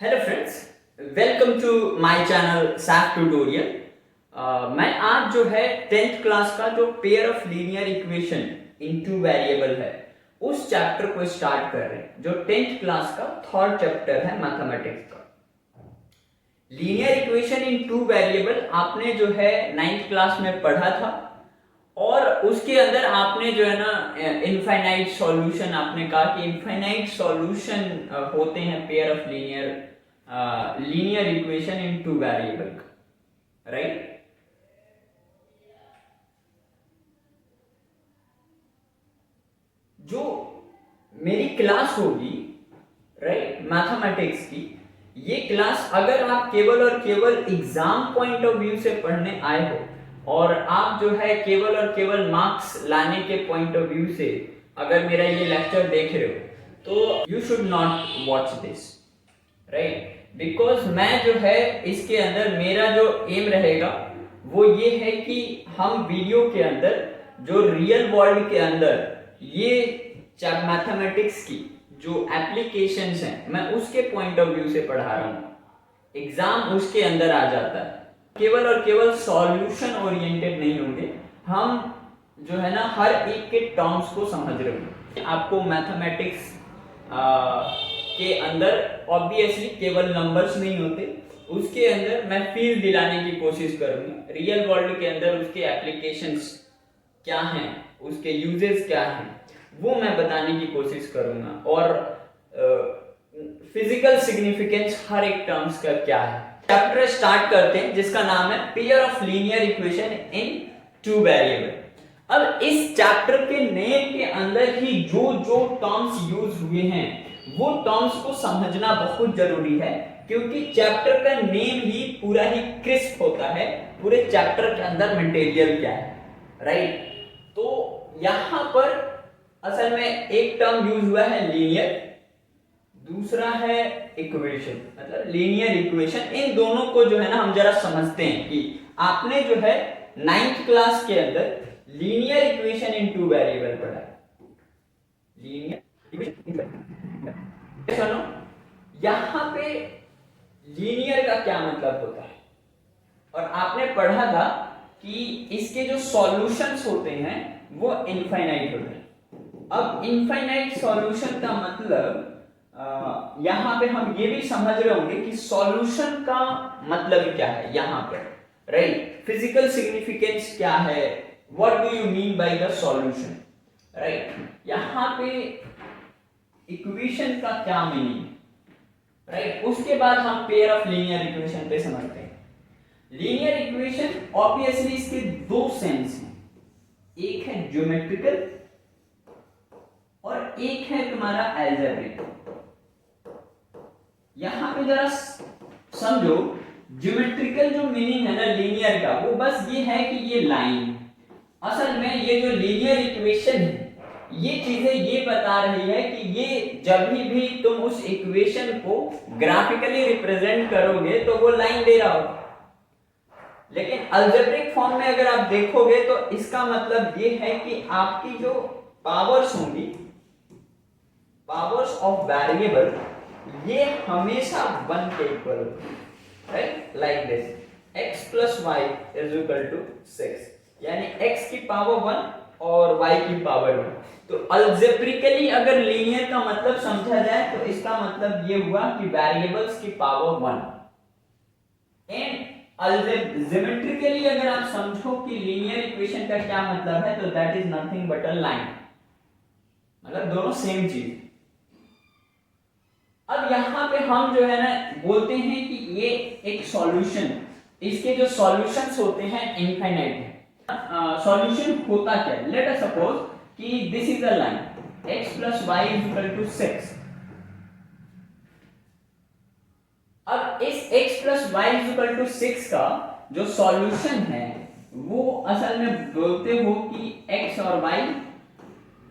Hello friends, welcome to my channel Saif tutorial. मैं आज जो है 10th क्लास का जो pair of linear equation in two variable है उस चैप्टर को स्टार्ट कर रहे हैं, जो 10th क्लास का थर्ड चैप्टर है मैथमेटिक्स का। Linear equation in two variable आपने जो है 9th क्लास में पढ़ा था और उसके अंदर आपने जो है ना इनफाइनाइट सॉल्यूशन, आपने कहा कि इनफाइनाइट सॉल्यूशन होते हैं pair of linear equation in two variable, right. जो मेरी क्लास होगी, राइट, मैथमेटिक्स की, ये क्लास अगर आप केवल और केवल एग्जाम पॉइंट ऑफ व्यू से पढ़ने आए हो और आप जो है केवल और केवल मार्क्स लाने के पॉइंट ऑफ व्यू से अगर मेरा ये लेक्चर देख रहे हो तो you should not watch this, right. Because मैं जो है इसके अंदर मेरा जो एम रहेगा वो ये है कि हम वीडियो के अंदर जो रियल वर्ल्ड के अंदर ये मैथमेटिक्स की जो एप्लीकेशंस हैं मैं उसके पॉइंट ऑफ व्यू से पढ़ा रहा हूँ। एग्जाम उसके अंदर आ जाता है, केवल और केवल सॉल्यूशन ओरिएंटेड नहीं होंगे हम, जो है ना हर एक के टर्म्स को समझ रहे होंगे। आपको मैथमेटिक्स के अंदर ऑब्वियसली केवल नंबर्स नहीं होते, उसके अंदर मैं फील दिलाने की कोशिश करूंगा। रियल वर्ल्ड के अंदर उसके एप्लीकेशंस क्या हैं, उसके यूजेस क्या हैं, वो मैं बताने की कोशिश करूंगा। और फिजिकल सिग्निफिकेंस हर एक टर्म्स का क्या है। चैप्टर स्टार्ट करते हैं जिसका नाम है pair of linear equation in two variable. अब इस चैप्टर के नेम के अंदर ही जो जो टर्म्स यूज हुए हैं वो टर्म्स को समझना बहुत जरूरी है, क्योंकि चैप्टर का नेम ही पूरा ही क्रिस्प होता है पूरे चैप्टर के अंदर मटेरियल क्या है, राइट। तो यहां पर असल में एक टर्म यूज हुआ है लीनियर, दूसरा है इक्वेशन, मतलब लीनियर इक्वेशन। इन दोनों को जो है ना हम जरा समझते हैं कि आपने जो है 9th क्लास के अंदर linear equation in two variable पढ़ा है। लीनियर इक्वेशन, सुनो, यहां पे लीनियर का क्या मतलब होता है, और आपने पढ़ा था कि इसके जो सॉल्यूशंस होते हैं वो इनफाइनाइट होते हैं। अब इनफाइनाइट सॉल्यूशन का मतलब यहां पे हम ये भी समझ रहे होंगे कि सॉल्यूशन का मतलब क्या है यहां पर, राइट। फिजिकल सिग्निफिकेंस क्या है, what do you mean by the solution, right. यहां पे इक्वेशन का क्या मीनिंग, राइट। उसके बाद हम पेयर ऑफ लीनियर इक्वेशन पे समझते हैं। लीनियर इक्वेशन ऑब्वियसली इसके दो सेंस हैं, एक है ज्योमेट्रिकल और एक है तुम्हारा अलजेब्रिक। यहां पे जरा समझो, ज्योमेट्रिकल जो मीनिंग है ना लीनियर का, वो बस ये है कि ये लाइन, असल में ये जो लीनियर इक्वेशन है ये चीजें ये बता रही है कि ये जब भी तुम उस इक्वेशन को ग्राफिकली रिप्रेजेंट करोगे तो वो लाइन दे रहा होगा। लेकिन अलजेब्रिक फॉर्म में अगर आप देखोगे तो इसका मतलब ये है कि आपकी जो पावर्स होंगी, पावर्स ऑफ वेरिएबल, ये हमेशा 1 के इक्वल होती है, right. Like this, x plus Y is equal to 6, यानी x की पावर 1 और y की पावर 1। तो अलजेब्रिकली अगर लीनियर का मतलब समझा जाए तो इसका मतलब ये हुआ कि वेरिएबल्स की पावर 1। एंड ज्योमेट्रिकली अगर आप समझो कि लीनियर इक्वेशन का क्या मतलब है, तो that is nothing but a line, मतलब दोनों सेम चीज। अब यहां पे हम जो है ना बोलते हैं कि ये एक सॉल्यूशन, इसके जो सॉल्यूशंस होते हैं इनफाइनाइट है। सॉल्यूशन होता क्या है, लेट अस सपोज कि this is a line x plus Y is equal to 6। अब इस x plus Y is equal to 6 का जो सॉल्यूशन है वो असल में बोलते हो कि x और y,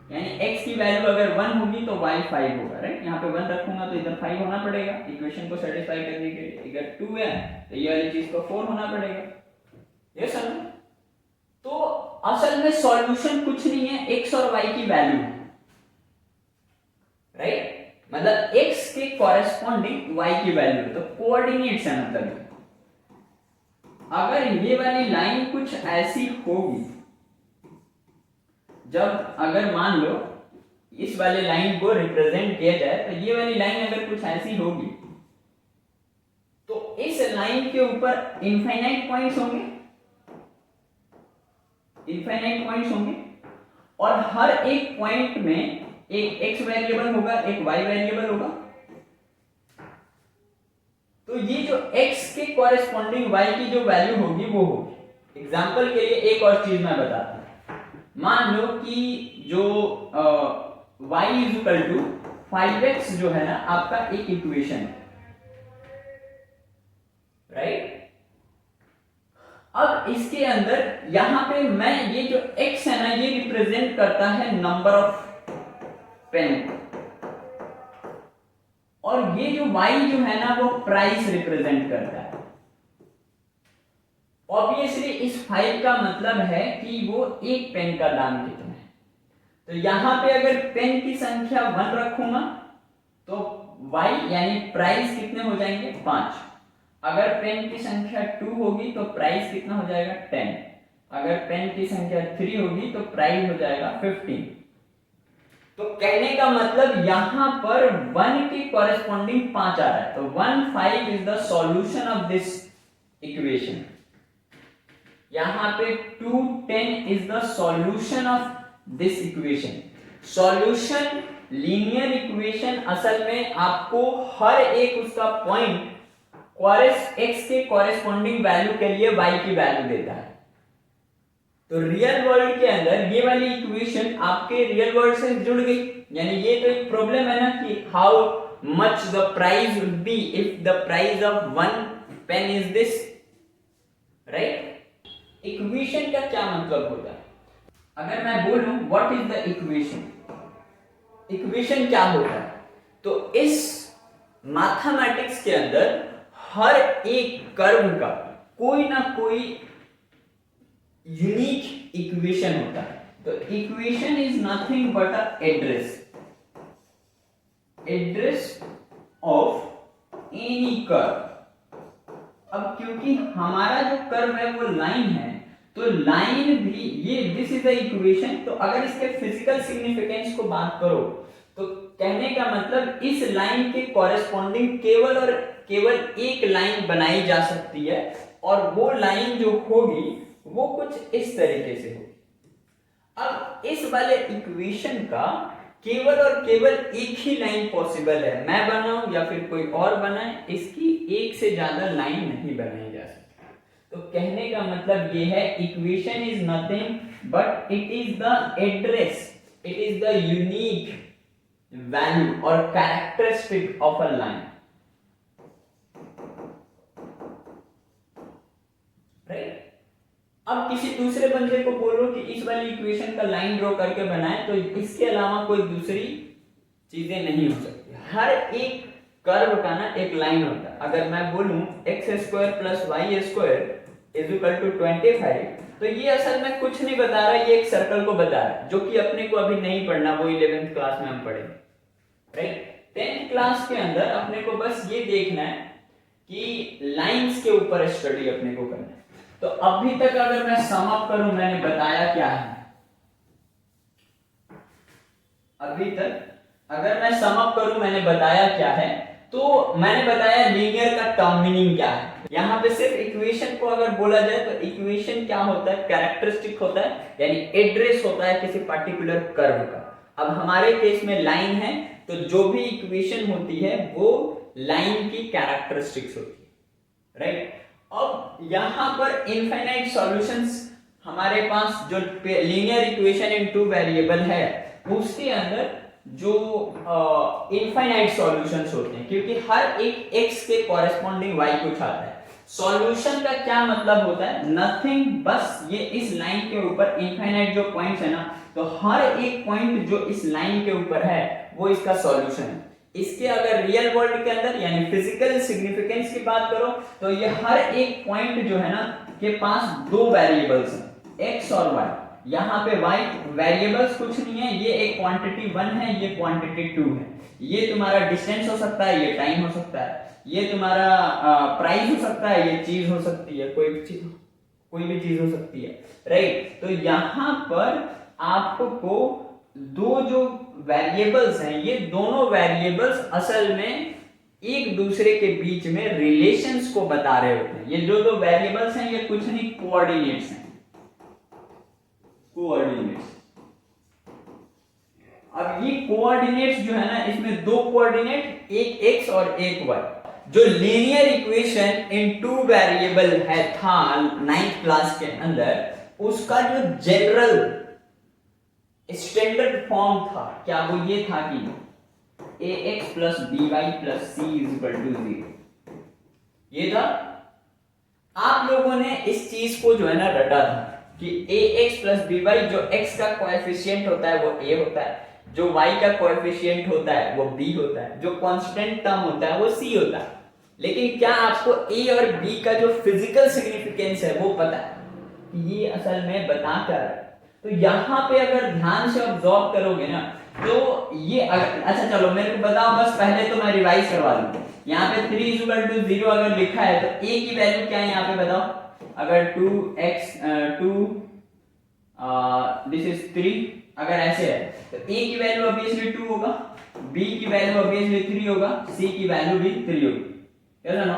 यानी x की वैल्यू अगर 1 होगी तो y 5 होगा, राइट। यहाँ पे 1 रखूंगा तो इधर 5 होना पड़ेगा इक्वेशन को सेटिस्फाई करने के लिए। अगर 2 है तो ये वाली चीज को 4 होना पड़ेगा, ये समझ। तो असल में सॉल्यूशन कुछ नहीं है, x और y की वैल्यू, राइट। मतलब x के कॉरेस्पॉन्डिंग y की वैल्यू, तो कोऑर्डिनेट्स है मतलब। अगर ये वाली लाइन कुछ ऐसी होगी, जब अगर मान लो इस वाले लाइन को रिप्रेजेंट किया जाए, तो ये वाली लाइन अगर कुछ ऐसी होगी, तो इस लाइन के ऊपर इनफाइनाइट पॉइंट्स होंगे, इनफाइनाइट पॉइंट्स होंगे, और हर एक पॉइंट में एक x वेरिएबल होगा, एक y वेरिएबल होगा। तो ये जो x के कॉरेस्पॉन्डिंग y की जो वैल्यू होगी वो होगी। एग्जांपल के लिए एक और चीज मैं बताता हूं। मान लो कि जो y is equal to 5x जो है ना आपका एक इक्वेशन है, राइट। अब इसके अंदर यहां पे मैं ये जो x है ना, ये रिप्रेजेंट करता है नंबर ऑफ पेन, और ये जो y जो है ना वो प्राइस रिप्रेजेंट करता है। ऑब्वियसली इस 5 का मतलब है कि वो एक पेन का दाम कितना है। तो यहां पे अगर पेन की संख्या 1 रखूंगा तो y यानी प्राइस कितने हो जाएंगे 5। अगर पेन की संख्या 2 होगी तो प्राइस कितना हो जाएगा 10। अगर पेन की संख्या 3 होगी तो प्राइस हो जाएगा 15। तो कहने का मतलब यहां पर 1 के कॉरेस्पॉन्डिंग 5 आ रहा है, तो 1 5 is the solution of this equation. यहां पे 2 10 is the solution of this equation. Solution linear equation असल में आपको हर एक उसका पॉइंट x के कॉरेस्पॉन्डिंग वैल्यू के लिए y की वैल्यू देता है। तो रियल वर्ल्ड के अंदर ये वाली इक्वेशन आपके रियल वर्ल्ड से जुड़ गई, यानी ये तो एक प्रॉब्लम है ना कि how much the price would be if the price of 1 pen is this, right. Equation का क्या मतलब होता है? अगर मैं बोलूं what is the equation, equation क्या होता है, तो इस मैथमेटिक्स के अंदर हर एक कर्व का कोई ना कोई यूनिक इक्वेशन होता है। तो equation is nothing but a address of any curve. अब क्योंकि हमारा जो कर्व है वो लाइन है, तो लाइन भी ये दिस इज द इक्वेशन। तो अगर इसके फिजिकल सिग्निफिकेंस को बात करो तो कहने का मतलब इस लाइन के कॉरेस्पॉन्डिंग केवल और केवल एक लाइन बनाई जा सकती है, और वो लाइन जो होगी वो कुछ इस तरीके से होगी। अब इस वाले इक्वेशन का केवल और केवल एक ही लाइन पॉसिबल है, मैं बनाऊं या फिर कोई और बनाए, इसकी एक से ज्यादा लाइन नहीं बनाई जा सकती। तो कहने का मतलब ये है equation is nothing but it is the address, it is the unique value और characteristic of a line, right. अब किसी दूसरे बंदे को बोलो कि इस वाली इक्वेशन का लाइन ड्रॉ करके बनाए, तो इसके अलावा कोई दूसरी चीजें नहीं हो सकती। हर एक कर्व का ना एक लाइन होता है। अगर मैं बोलूं x² + y² = 25, तो ये असल में कुछ नहीं बता रहा, ये एक सर्कल को बता रहा है, जो कि अपने को अभी नहीं पढ़ना, वो 11th क्लास में हम पढ़ेंगे, राइट। 10th क्लास के अंदर अपने को बस ये देखना है कि लाइंस के ऊपर स्टडी अपने को करना है। तो अभी तक अगर मैं सम अप करूं, मैंने बताया क्या है, अभी तक अगर मैं सम अप करूं मैंने बताया क्या है, तो मैंने बताया लीनियर का टर्म मीनिंग क्या है। यहां पे सिर्फ इक्वेशन को अगर बोला जाए तो इक्वेशन क्या होता है, कैरेक्टरिस्टिक होता है, यानी एड्रेस होता है किसी पर्टिकुलर कर्व का। अब हमारे केस में लाइन है, तो जो भी इक्वेशन होती है वो लाइन की कैरेक्टरिस्टिक्स होती है, राइट। अब यहां पर इनफाइनाइट सॉल्यूशंस, हमारे पास जो लीनियर इक्वेशन इन 2 वेरिएबल है उसके अंदर जो इनफाइनाइट सॉल्यूशंस होते हैं, क्योंकि हर एक x के कॉरेस्पॉन्डिंग y कुछ आता है। सॉल्यूशन का क्या मतलब होता है, नथिंग, बस ये इस लाइन के ऊपर इनफाइनाइट जो पॉइंट्स है ना, तो हर एक पॉइंट जो इस लाइन के ऊपर है वो इसका सॉल्यूशन है। इसके अगर रियल वर्ल्ड के अंदर यानी फिजिकल सिग्निफिकेंस की बात करो तो ये हर एक पॉइंट जो है ना के पास 2 वेरिएबल्स हैं, x और y। यहाँ पे y वेरिएबल्स कुछ नहीं है, ये एक क्वांटिटी 1 है, ये क्वांटिटी 2 है। ये तुम्हारा डिस्टेंस हो सकता है, ये टाइम हो सकता है, ये तुम्हारा प्राइस हो सकता है, ये चीज हो सकती है, कोई भी चीज हो सकती है, राइट। तो यहाँ पर आपको दो जो वेरिएबल्स हैं, ये दोनों वेरिएबल्स असल में एक दूसरे के बीच में रिलेशंस को बता रहे होते हैं। ये जो दो वेरिएबल्स हैं, ये कुछ नहीं, कोऑर्डिनेट्स हैं, कोऑर्डिनेट्स। अब ये कोऑर्डिनेट्स जो है ना, इसमें दो कोऑर्डिनेट, एक x और एक y। जो linear equation in two variable है था 9th क्लास के अंदर, उसका जो जनरल स्टैंडर्ड फॉर्म था, क्या वो ये था कि ax plus by plus c is equal to 0। ये था। आप लोगों ने इस चीज को जो है ना रटा था कि ax प्लस by, जो x का कोएफिशिएंट होता है वो a होता है, जो y का कोएफिशिएंट होता है वो b होता है, जो कांस्टेंट टर्म होता है वो c होता है। लेकिन क्या आपको a और b का जो फिजिकल सिग्निफिकेंस है वो पता है कि ये असल में बता क्या रहा है? तो यहाँ पे अगर ध्यान से ऑब्जर्व करोगे ना, तो ये अच्छा चलो मेरे को बताओ, बस पहले तो मैं रिवाइज करवा दूं। यहाँ पे 3 इज इक्वल टू 0 अगर लिखा है तो a की वैल्यू क्या है यहाँ पे बताओ। अगर 2x 2 दिस इज 3, अगर ऐसे है तो a की वैल्यू ऑब्वियसली 2 होगा, b की वैल्यू ऑब्वियसली 3 होगा, c की वैल्यू भी 3 होगी। Yes no?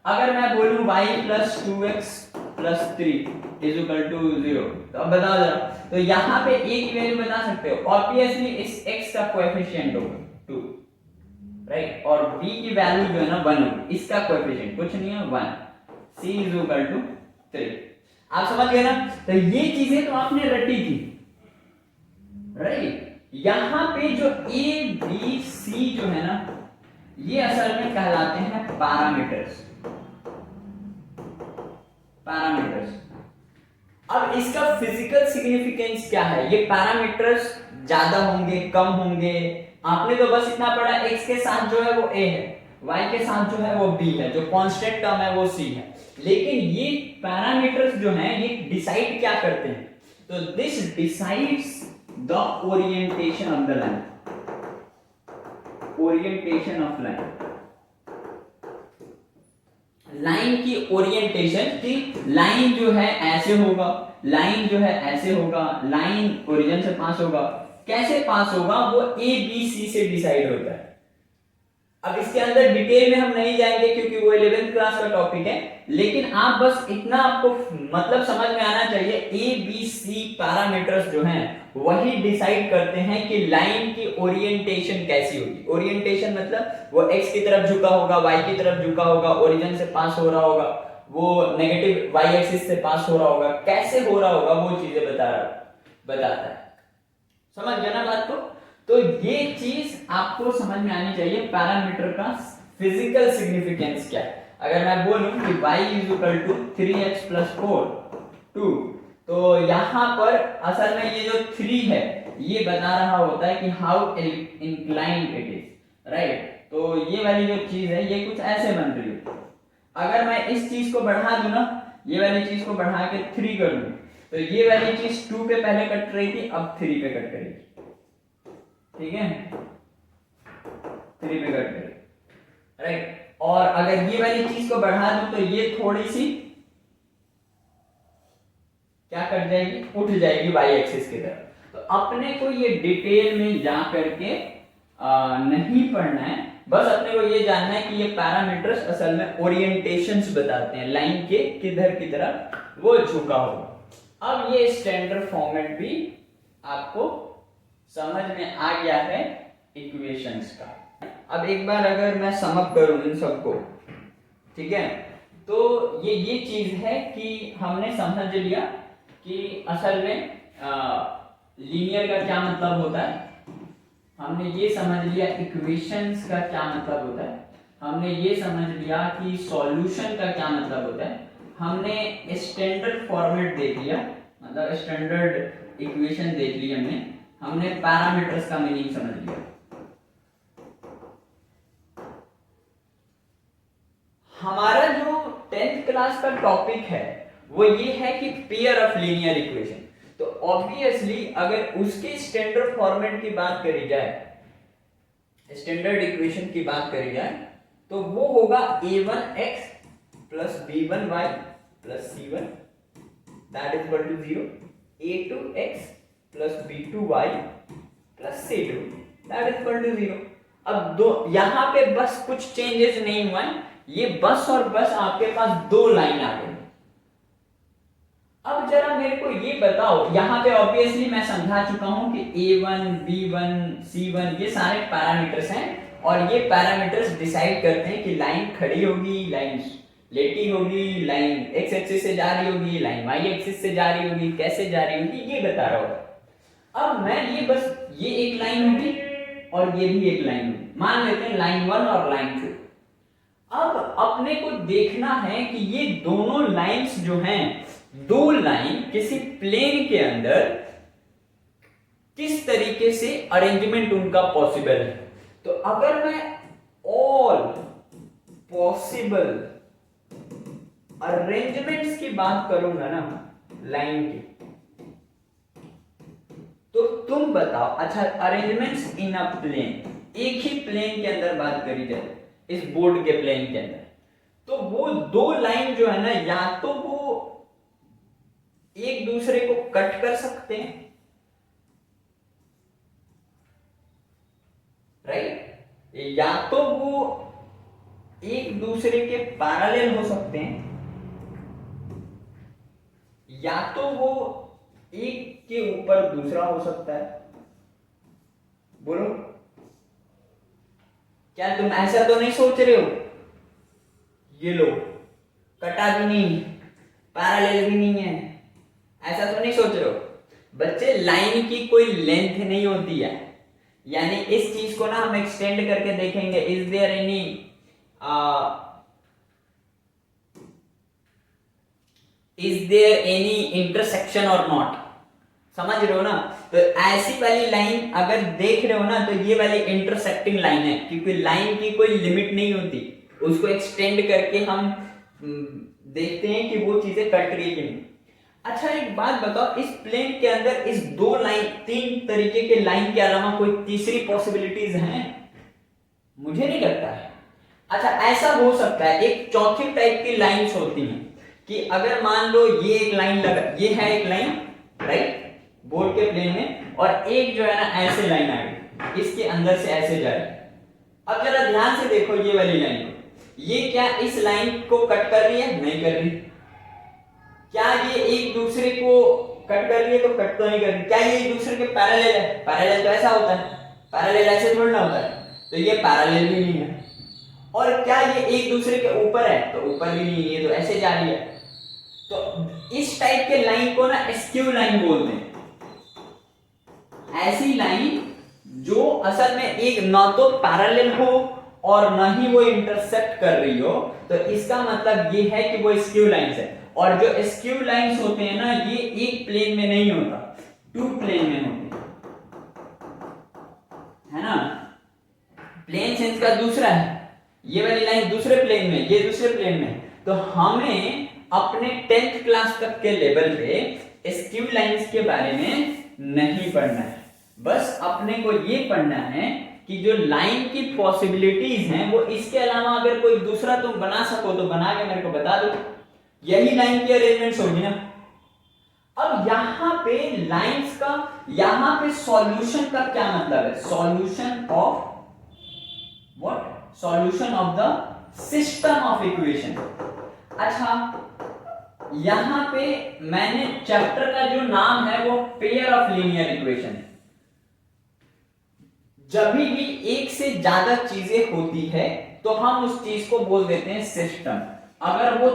अगर मैं बोलूं y plus 2x plus 3 is equal to 0, तो अब बताओ जरा, तो यहाँ पे a की वैल्यू बता सकते हो, ऑब्वियसली इस x का कोएफिशिएंट होगा 2, राइट, और b की वैल्यू जो है ना 1 होगी, इसका कोएफिशिएंट कुछ नहीं है 1, c इज इक्वल टू 3। आप समझ गए ना? तो ये चीजें तो आपने रटी थी, राइट। यहाँ पे जो a b c जो है ना, ये असल में कहलाते हैं पैरामीटर्स। अब इसका फिजिकल सिग्निफिकेंस क्या है? ये पैरामीटर्स ज्यादा होंगे, कम होंगे? आपने तो बस इतना पढ़ा, x के साथ जो है वो a है, y के साथ जो है वो b है, जो कांस्टेंट टर्म है वो c है। लेकिन ये पैरामीटर्स जो हैं, ये डिसाइड क्या करते हैं? तो this decides the orientation of the line, orientation of line, line की ओरिएंटेशन, की लाइन जो है ऐसे होगा, लाइन जो है ऐसे होगा, लाइन ओरिजिन से पास होगा, कैसे पास होगा वो ए बी सी से डिसाइड होता है। अब इसके अंदर डिटेल में हम नहीं जाएंगे क्योंकि वो 11th क्लास का टॉपिक है, लेकिन आप बस इतना आपको मतलब समझ में आना चाहिए, ए बी सी पैरामीटर्स जो हैं वही डिसाइड करते हैं कि लाइन की ओरिएंटेशन कैसी होगी। ओरिएंटेशन मतलब वो एक्स की तरफ झुका होगा, वाई की तरफ झुका होगा, ओरिजिन से पास हो रहा होगा, वो नेगेटिव वाई एक्सिस से पास हो रहा होगा, कैसे हो रहा होगा वो चीजें बताता है। समझ गया ना बात को? तो ये चीज आपको समझ में आनी चाहिए, पैरामीटर का फिजिकल सिग्निफिकेंस क्या है। अगर मैं बोलूं कि y is equal to 3x plus 4 2, तो यहां पर असल में ये जो 3 है ये बता रहा होता है कि how inclined it is, right. तो ये वाली जो चीज है ये कुछ ऐसे बन रही है। अगर मैं इस चीज को बढ़ा दूं ना, ये वाली चीज को बढ़ा के 3 कर दूं, तो ये वाली चीज 2 पे पहले कट रही थी, अब 3 पे कट करेगी, ठीक है, 3 पे कट करेगी, राइट। और अगर ये वाली चीज को बढ़ा दूं तो ये थोड़ी सी क्या कर जाएगी, उठ जाएगी वाई एक्सिस की तरफ। तो अपने को ये डिटेल में जा करके नहीं पढ़ना है, बस अपने को ये जानना है कि ये पैरामीटर्स असल में ओरिएंटेशंस बताते हैं लाइन के किधर की तरफ वो झुका होगा। अब ये स्टैंडर्ड फॉर्मेट भी आपको समझ में आ गया है इक्वेशंस का। अब एक बार अगर मैं सम अप करूं इन सबको, ठीक है, तो ये चीज है कि हमने समझ लिया कि असल में लीनियर का क्या मतलब होता है, हमने ये समझ लिया इक्वेशंस का क्या मतलब होता है, हमने ये समझ लिया कि सॉल्यूशन का क्या मतलब होता है, हमने स्टैंडर्ड फॉर्मेट देख लिया, मतलब स्टैंडर्ड इक्वेशन देख ली हमने पैरामीटर्स का मीनिंग समझ लिया। हमारा जो 10th क्लास का टॉपिक है वो ये है कि पेयर ऑफ लीनियर इक्वेशन। तो ऑब्वियसली अगर उसके स्टैंडर्ड फॉर्मेट की बात करी जाए, स्टैंडर्ड इक्वेशन की बात करी जाए, तो वो होगा a1x plus b1y plus c1 that is equal to 0, a2x plus b2y plus c2 that is equal to 0। अब दो यहां पे बस कुछ चेंजेस नहीं हुआ है, ये बस और बस आपके पास दो लाइन आ गई। अब जरा मेरे को ये बताओ, यहां पे ऑब्वियसली मैं समझा चुका हूं कि a1 b1 c1 ये सारे पैरामीटर्स हैं और ये पैरामीटर्स डिसाइड करते हैं कि लाइन खड़ी होगी, लाइन लेटी होगी, लाइन x एक्सिस से जा रही होगी, लाइन y एक्सिस से जा रही होगी, कैसे जा रही होगी, ये बता रहा होगा। अब मैं ये बस ये एक लाइन होगी और ये भी एक लाइन होगी, मान लेते हैं लाइन 1 और लाइन 2। अब अपने को देखना है कि ये दोनों लाइंस जो हैं, दो लाइन किसी प्लेन के अंदर किस तरीके से अरेंजमेंट उनका पॉसिबल है। तो अगर मैं ऑल पॉसिबल अरेंजमेंट्स की बात करूंगा ना लाइन की, तो तुम बताओ, अच्छा अरेंजमेंट्स इन अ प्लेन, एक ही प्लेन के अंदर बात करी जाए, इस बोर्ड के प्लेन के अंदर, तो वो दो लाइन जो है ना, या तो वो एक दूसरे को कट कर सकते हैं, राइट, या तो वो एक दूसरे के पैरेलल हो सकते हैं, या तो वो एक के ऊपर दूसरा हो सकता है। बोलो, क्या तुम ऐसा तो नहीं सोच रहे हो ये लो कटा भी नहीं, पैरेलल भी नहीं है, ऐसा तो नहीं सोच रहे हो बच्चे? लाइन की कोई लेंथ नहीं होती है, यानी इस चीज को ना हम एक्सटेंड करके देखेंगे, इज देयर एनी इंटरसेक्शन और नॉट, समझ रहे हो ना? तो ऐसी वाली लाइन अगर देख रहे हो ना, तो ये वाली इंटरसेक्टिंग लाइन है, क्योंकि लाइन की कोई लिमिट नहीं होती, उसको एक्सटेंड करके हम देखते हैं कि वो चीजें कट रही है कि नहीं। अच्छा एक बात बताओ, इस प्लेन के अंदर इस दो लाइन, तीन तरीके के लाइन के अलावा कोई तीसरी पॉसिबिलिटीज हैं? मुझे नहीं लगता है। अच्छा ऐसा हो सकता है, एक चौथी टाइप की लाइंस होती हैं कि अगर मान लो ये एक लाइन लगा, ये है एक लाइन राइट बोर्ड के प्लेन में, और एक जो है ना ऐसे लाइन आ गई, इसके अंदर से ऐसे जा रही है। अब जरा ध्यान से देखो ये वाली लाइन, ये क्या इस लाइन को कट कर रही है? नहीं कर रही। क्या ये एक दूसरे को कट कर रही है? तो कट तो नहीं कर रही। क्या ये एक दूसरे के पैरेलल है? पैरेलल तो ऐसा होता है, पैरेलल ऐसे थोड़ा ना होता है, तो ये पैरेलल भी नहीं है। और क्या ये एक दूसरे के ऊपर है? तो ऊपर भी नहीं, ये तो ऐसे जा रही है। तो इस टाइप के लाइन को ना एस्क्यू लाइन बोलते हैं, ऐसी लाइन जो असल में एक ना तो पैरेलल हो और ना ही वो इंटरसेक्ट कर रही हो, तो इसका मतलब ये है कि वो एस्क्यू लाइंस है। और जो एस्क्यू लाइंस होते हैं ना, ये एक प्लेन में नहीं होता, टू प्लेन में होते है ना। प्लेन सेंस का दूसरा है, ये वाली लाइन दूसरे प्लेन में, ये दूसरे प्लेन में। तो हमें अपने 10th क्लास तक के लेवल पे एस्क्यू लाइंस के बारे में नहीं पढ़ना है, बस अपने को ये पढ़ना है कि जो लाइन की पॉसिबिलिटीज हैं वो इसके अलावा अगर कोई दूसरा तुम बना सको तो बना के मेरे को बता दो, यही लाइन की अरेंजमेंट्स होगी ना। अब यहां पे लाइंस का, यहां पे सॉल्यूशन का क्या मतलब है? Solution of what? Solution of the system of equation. अच्छा यहां पे मैंने चैप्टर का जो नाम है वो पेयर ऑफ लीनियर इक्वेशन है। जब भी एक से ज्यादा चीजें होती है तो हम उस चीज को बोल देते हैं सिस्टम। अगर वो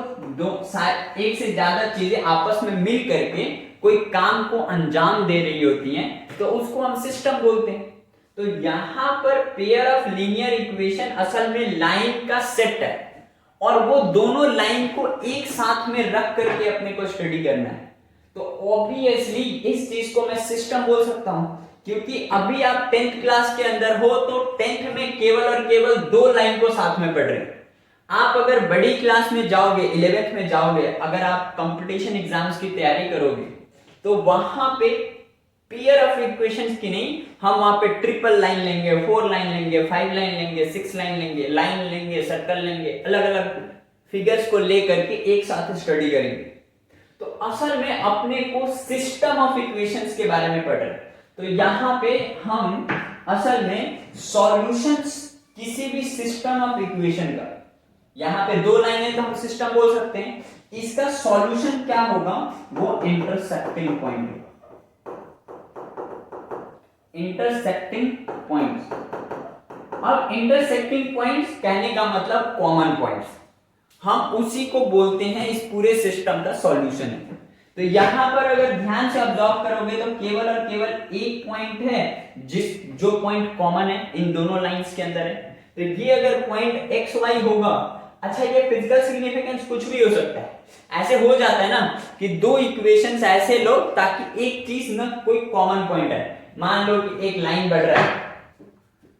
एक से ज्यादा चीजें आपस में मिल करके कोई काम को अंजाम दे रही होती हैं तो उसको हम सिस्टम बोलते हैं। तो यहां पर पेयर ऑफ लीनियर इक्वेशन असल में लाइन का सेट है और वो दोनों लाइन को एक साथ में रख करके अपने को स्टडी करना है। तो ऑब्वियसली इस चीज को मैं सिस्टम बोल सकता हूं, क्योंकि अभी आप 10th क्लास के अंदर हो तो 10th में केवल और केवल दो लाइन को साथ में पढ़ रहे हैं। आप अगर बड़ी क्लास में जाओगे, 11th में जाओगे, अगर आप कंपटीशन एग्जाम्स की तैयारी करोगे तो वहां पे पेयर ऑफ इक्वेशंस की नहीं, हम वहां पे ट्रिपल लाइन लेंगे, 4 लाइन लेंगे, 5 लाइन लेंगे, 6 लाइन लेंगे, लाइन लेंगे, सर्कल लेंगे, अलग अलग फिगर्स को लेकर के एक साथ स्टडी करेंगे। तो असल में अपने को सिस्टम ऑफ इक्वेशंस के बारे में पढ़ रहे हैं। तो यहां पे हम असल में सॉल्यूशंस किसी भी सिस्टम ऑफ इक्वेशन का, यहां पे 2 लाइनें तो हम सिस्टम बोल सकते हैं, इसका सॉल्यूशन क्या होगा, वो इंटरसेक्टिंग पॉइंट होगा। Intersecting points. अब इंटरसेक्टिंग पॉइंट्स कहने का मतलब कॉमन पॉइंट्स, हम उसी को बोलते हैं इस पूरे सिस्टम का सॉल्यूशन है। तो यहां पर अगर ध्यान से ऑब्जर्व करोगे तो केवल और केवल एक पॉइंट है जो पॉइंट कॉमन है इन दोनों लाइंस के अंदर है। तो ये अगर पॉइंट एक्स वाई होगा, अच्छा ये फिजिकल सिग्निफिकेंस कुछ भी हो सकता है, ऐसे हो जाता है ना कि 2 इक्वेशंस ऐसे लो ताकि एक चीज ना कोई कॉमन पॉइंट है। मान लो कि एक लाइन बढ़ रहा है,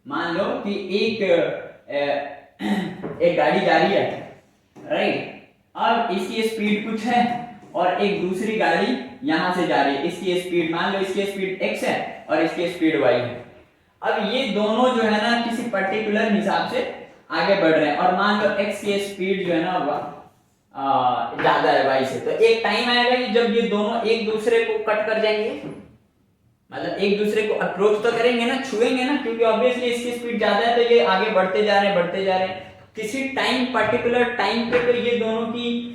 मान लो कि एक गाड़ी जा रही है, राइट, अब इसकी स्पीड कुछ है और एक दूसरी गाड़ी यहां से जा रही है, इसकी स्पीड मान लो इसकी स्पीड x है और इसकी स्पीड y है। अब ये दोनों जो है ना किसी पर्टिकुलर हिसाब से आगे बढ़ रहे हैं और मान लो x की स्पीड जो है ना ज्यादा है y से, तो एक टाइम आएगा कि जब ये दोनों एक दूसरे को कट कर जाएंगे, मतलब एक दूसरे को अप्रोच तो करेंगे ना, छुएंगे ना, क्योंकि ऑब्वियसली इसकी स्पीड ज्यादा है तो ये आगे बढ़ते जा रहे हैं। किसी टाइम पर्टिकुलर टाइम पे तो ये दोनों की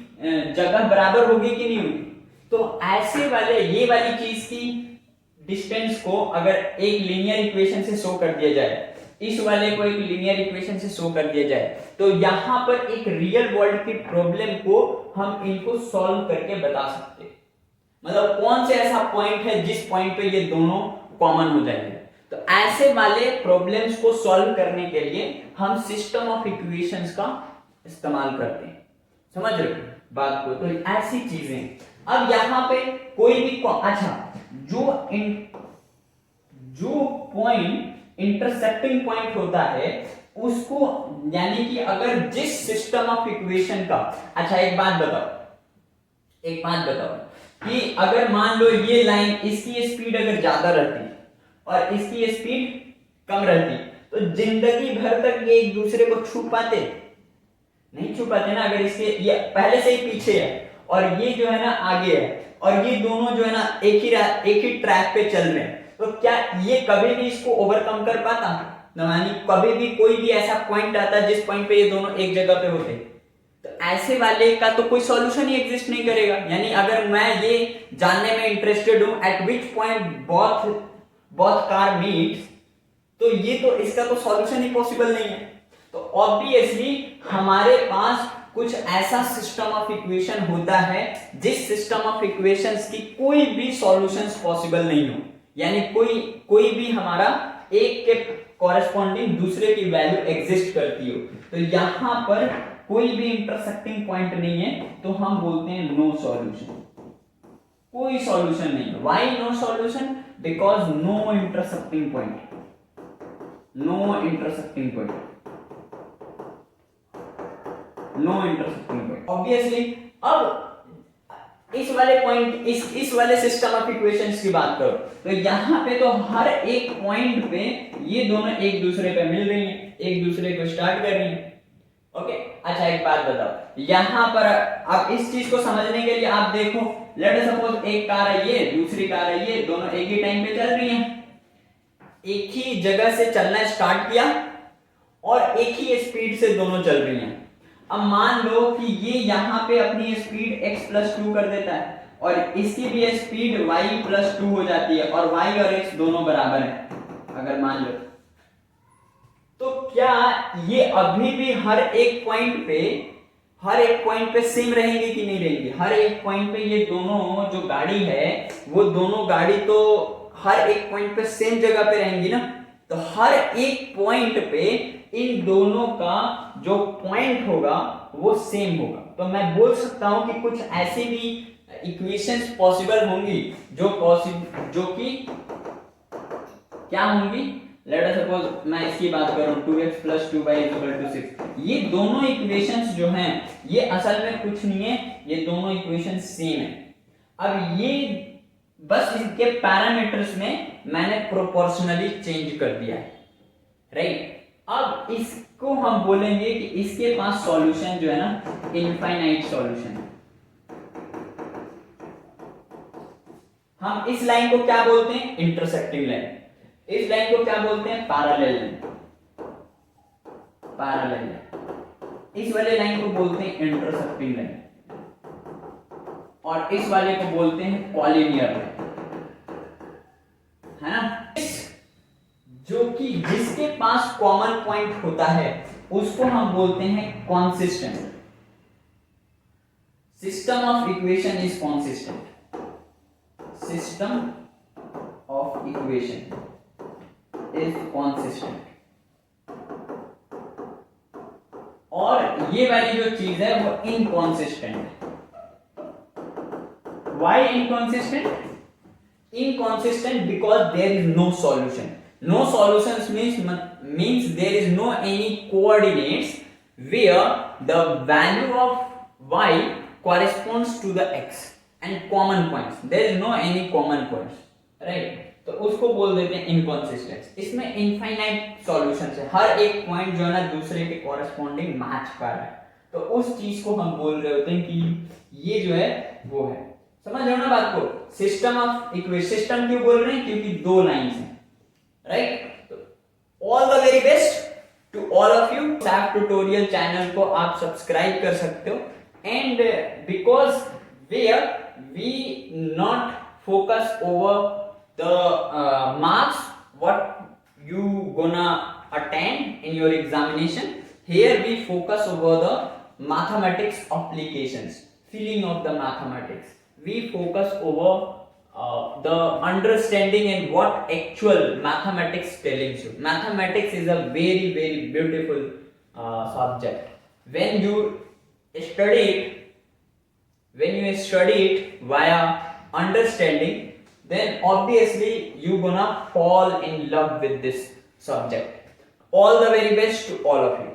जगह बराबर होगी कि नहीं होगी। तो ऐसे वाले ये वाली चीज की डिस्टेंस को अगर एक लीनियर इक्वेशन से शो कर दिया जाए, इस वाले को एक लीनियर इक्वेशन से शो कर दिया जाए, तो यहां पर एक रियल वर्ल्ड की प्रॉब्लम को हम इनको सॉल्व करके बता सकते हैं। मतलब कौन से ऐसा पॉइंट है जिस पॉइंट पे ये दोनों कॉमन हो जाएंगे। तो ऐसे वाले प्रॉब्लम्स को सॉल्व करने के लिए हम सिस्टम ऑफ इक्वेशंस का इस्तेमाल करते हैं। समझ रहे हो बात को? तो ऐसी चीजें अब यहां पे कोई भी अच्छा जो पॉइंट इंटरसेक्टिंग पॉइंट होता है उसको, यानी कि अगर जिस सिस्टम ऑफ इक्वेशन का, अच्छा एक बात बताओ कि अगर मान लो ये लाइन, इसकी स्पीड अगर ज्यादा रहती और इसकी स्पीड कम रहती तो जिंदगी भर तक ये एक दूसरे को छू पाते? नहीं छू पाते ना। अगर इसके ये पहले से ही पीछे है और ये जो है ना आगे है और ये दोनों जो है ना एक ही ट्रैक पे चल रहे हैं, तो क्या ये कभी भी इसको ओवरकम कर पाता? यानी कभी भी कोई भी ऐसा पॉइंट आता जिस पॉइंट पे ये दोनों एक जगह पे होते, तो ऐसे वाले का तो कोई सॉल्यूशन ही एग्जिस्ट नहीं करेगा। यानी अगर मैं ये जानने में इंटरेस्टेड हूं eight which point both car meets, तो ये तो इसका तो सॉल्यूशन ही पॉसिबल नहीं है। तो ऑब्वियसली हमारे पास कुछ ऐसा सिस्टम ऑफ इक्वेशन होता है जिस सिस्टम ऑफ इक्वेशंस की कोई भी सॉल्यूशंस पॉसिबल नहीं हो, यानी कोई भी हमारा एक के कॉरेस्पॉन्डिंग दूसरे की वैल्यू एग्जिस्ट करती हो। तो यहां पर कोई भी इंटरसेक्टिंग पॉइंट नहीं है, तो हम बोलते हैं नो सॉल्यूशन, कोई सॉल्यूशन नहीं। Why no solution? Because no intersecting point, no intersecting point, no intersecting point. Obviously अब इस वाले पॉइंट, इस वाले सिस्टम ऑफ इक्वेशंस की बात करो तो यहां पे तो हर एक पॉइंट पे ये दोनों एक दूसरे पे मिल रही हैं, एक दूसरे को स्टार्ट कर रही हैं। ओके, अच्छा एक बात बताओ, यहां पर अब इस चीज को समझने के लिए आप देखो, लेट सपोज एक कार है ये, दूसरी कार है ये, दोनों एक ही टाइम पे चल रही हैं, एक ही जगह से चलना स्टार्ट किया और एक ही स्पीड से दोनों चल रही हैं। अब मान लो कि ये यहां पे अपनी स्पीड x+2 कर देता है और इसकी भी स्पीड y+2 हो जाती है और y और x दोनों बराबर हैं अगर मान लो, तो क्या ये अभी भी हर एक पॉइंट पे सेम रहेंगे कि नहीं रहेंगे? हर एक पॉइंट पे ये दोनों जो गाड़ी है वो दोनों गाड़ी तो हर एक पॉइंट पे सेम जगह पे रहेंगी ना। तो हर एक पॉइंट पे इन दोनों का जो पॉइंट होगा वो सेम होगा। तो मैं बोल सकता हूं कि कुछ ऐसी भी इक्वेशंस पॉसिबल होंगी जो कि क्या होंगी, लेट अस सपोज मैं इसकी बात करूं 2x + 2y = 6, ये दोनों इक्वेशंस जो हैं ये असल में कुछ नहीं है, ये दोनों इक्वेशंस सेम है। अब ये बस इनके पैरामीटर्स में मैंने प्रोपोर्शनली चेंज कर दिया है, राइट। अब इसको हम बोलेंगे कि इसके पास सॉल्यूशन जो है ना इनफाइनाइट सॉल्यूशन है। हम इस लाइन को क्या बोलते हैं? Intersecting line. इस लाइन को क्या बोलते हैं? Parallel line. Parallel line. इस वाले लाइन को बोलते हैं इंटरसेक्टिंग लाइन और इस वाले को बोलते हैं कॉलिनियर लाइन, है ना। जो कि जिसके पास कॉमन पॉइंट होता है उसको हम बोलते हैं consistent. System of equation is consistent. System of equation is consistent. और ये वाली जो चीज है वो इनकॉन्सिस्टेंट है। Why inconsistent? Inconsistent because there is no solution. No solutions means there is no any coordinates where the value of y corresponds to the x and common points. There is no any common points, right? तो उसको बोल देते हैं inconsistent. इसमें infinite solutions है, हर एक point जो है ना दूसरे के कॉरेस्पॉन्डिंग मैच कर रहा है, तो उस चीज को हम बोल रहे होते हैं कि ये जो है वो है। समझ रहे हो ना बात को? सिस्टम ऑफ इक्वेशन, सिस्टम क्यों बोल रहे हैं? क्योंकि दो लाइंस हैं, राइट। तो all the very best to all of you. Saif tutorial channel को आप सब्सक्राइब कर सकते हो, and because where we not focus over the marks what you gonna attend in your examination, here we focus over the mathematics applications, feeling of the mathematics. We focus over the understanding and what actual mathematics telling you. Mathematics is a very very beautiful subject. When you study it via understanding, then obviously you gonna fall in love with this subject. All the very best to all of you.